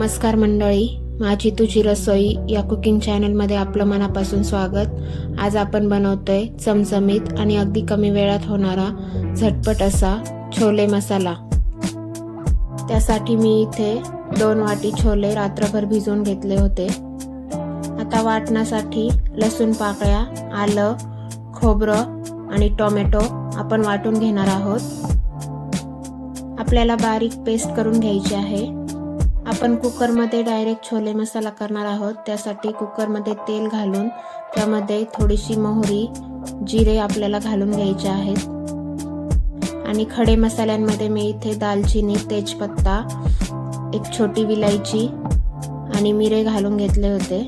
नमस्कार मंडळी, माझी तुझी रसोई या कुकिंग चॅनलमध्ये आपलं मनापासून स्वागत। आज आपण बनवतोय चमचमीत आणि अगदी कमी वेळात होणारा झटपट असा छोले मसाला। त्यासाठी मी इथे 2 वाटी छोले रात्रभर भिजवून घेतले होते। आता वाटण्यासाठी लसूण पाकळ्या, आलं, खोबरं आणि टोमॅटो आपण वाटून घेणार आहोत। आपल्याला बारीक पेस्ट करून घ्यायची आहे। आपण कुकरमध्ये डायरेक्ट छोले मसाला करणार आहोत। त्यासाठी कुकरमध्ये तेल घालून त्यामध्ये थोडीशी मोहरी, जिरे आपल्याला घालून घ्यायचे आहेत। आणि खडे मसाल्यांमध्ये मी इथे दालचिनी, तेजपत्ता, एक छोटी विलायची आणि मिरे घालून घेतले होते।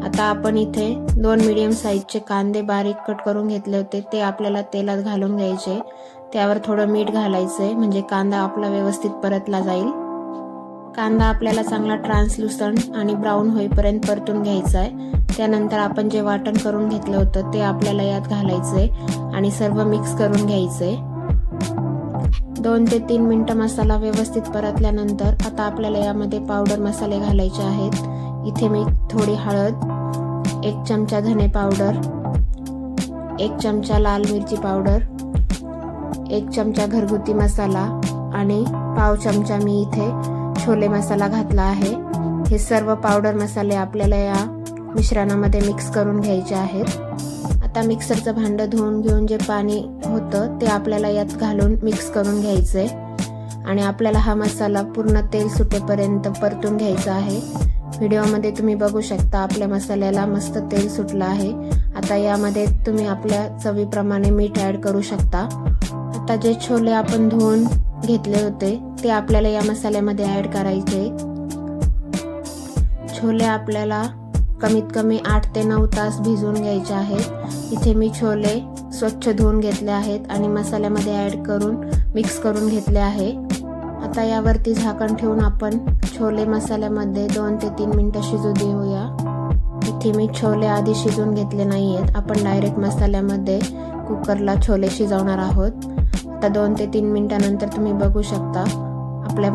आता आपण इथे 2 मीडियम साईजचे कांदे बारीक कट करून घेतले होते, ते आपल्याला तेलात घालून घ्यायचे। त्यावर थोडं मीठ घालायचंय म्हणजे कांदा आपला व्यवस्थित परतला जाईल। कांदा आपल्याला चांगला ट्रान्सलुसंट आणि ब्राऊन होईपर्यंत परतून घ्यायचा आहे। त्यानंतर आपण जे वाटण करून घेतलं होतं ते आपल्याला यात घालायचंय आणि सर्व मिक्स करून घ्यायचंय। 2 ते 3 मिनिटं मसाला व्यवस्थित परतल्यानंतर आता आपल्याला यामध्ये पावडर मसाले घालायचे आहेत। इथे मी थोडी हळद, 1 चमचा धने पावडर, 1 चमचा लाल मिरची पावडर, 1 चमचा घरगुती मसाला आणि पाव चमचा मी इथे छोले मसाला घातला आहे। हे सर्व पावडर मसाले आपल्याला या मिश्रणामध्ये मिक्स करून घ्यायचे आहेत। आता मिक्सरचं भांडं धुवून घेऊन जे पाणी होतं ते आपल्याला यात घालून मिक्स करून घ्यायचंय आणि आपल्याला हा मसाला पूर्ण तेल सुटेपर्यंत परतून घ्यायचा आहे। व्हिडिओमध्ये तुम्ही बघू शकता आपल्या मसाल्याला मस्त तेल सुटलं आहे। आता यामध्ये तुम्ही आपल्या चवीप्रमाणे मीठ ॲड करू शकता। आता जे छोले आपण धुवून घेतले होते ते आपल्याला या मसाल्यामध्ये ॲड करायचे। छोले आपल्याला कमीत कमी 8 ते 9 तास भिजवून घ्यायचे आहेत। इथे मी छोले स्वच्छ धुवून घेतले आहेत आणि मसाल्यामध्ये ॲड करून मिक्स करून घेतले आहे। आता यावरती झाकण ठेवून आपण छोले मसाल्यामध्ये 2 ते 3 मिनिटं शिजू देऊया। इथे मी छोले आधी शिजवून घेतले नाही आहेत, आपण डायरेक्ट मसाल्यामध्ये कुकरला छोले शिजवणार आहोत। आता 2 ते 3 मिनिटांनंतर तुम्ही बघू शकता आपल्या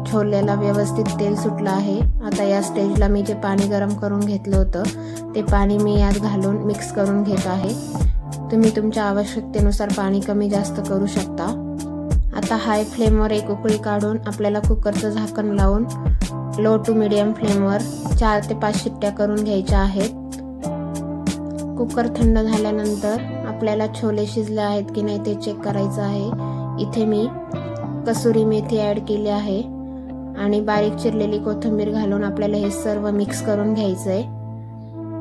छोल्याला व्यवस्थित तेल सुटलं आहे। आता या स्टेजला मी जे पाणी गरम करून घेतलं होतं ते पाणी मी यात घालून मिक्स करून घेत आहे। तुम्ही तुमच्या आवश्यकतेनुसार पाणी कमी जास्त करू शकता। आता हाय फ्लेमवर एक उकळी काढून आपल्याला कुकरचं झाकण लावून लो टू मीडियम फ्लेमवर 4 ते 5 शिट्ट्या करून घ्यायच्या आहेत। कुकर थंड झाल्यानंतर आपल्याला छोले शिजले आहेत की नाही ते चेक करायचं आहे। इथे मी कसुरी मेथी ॲड केली आहे आणि बारीक चिरलेली कोथिंबीर घालून आपल्याला हे सर्व मिक्स करून घ्यायचंय।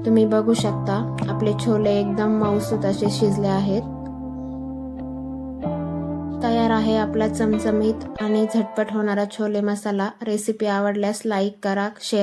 तुम्ही बघू शकता आपले छोले एकदम मऊसूत असे शिजले आहेत। तयार आहे आपला चमचमीत आणि झटपट होणारा छोले मसाला। रेसिपी आवडल्यास लाईक करा, शेअर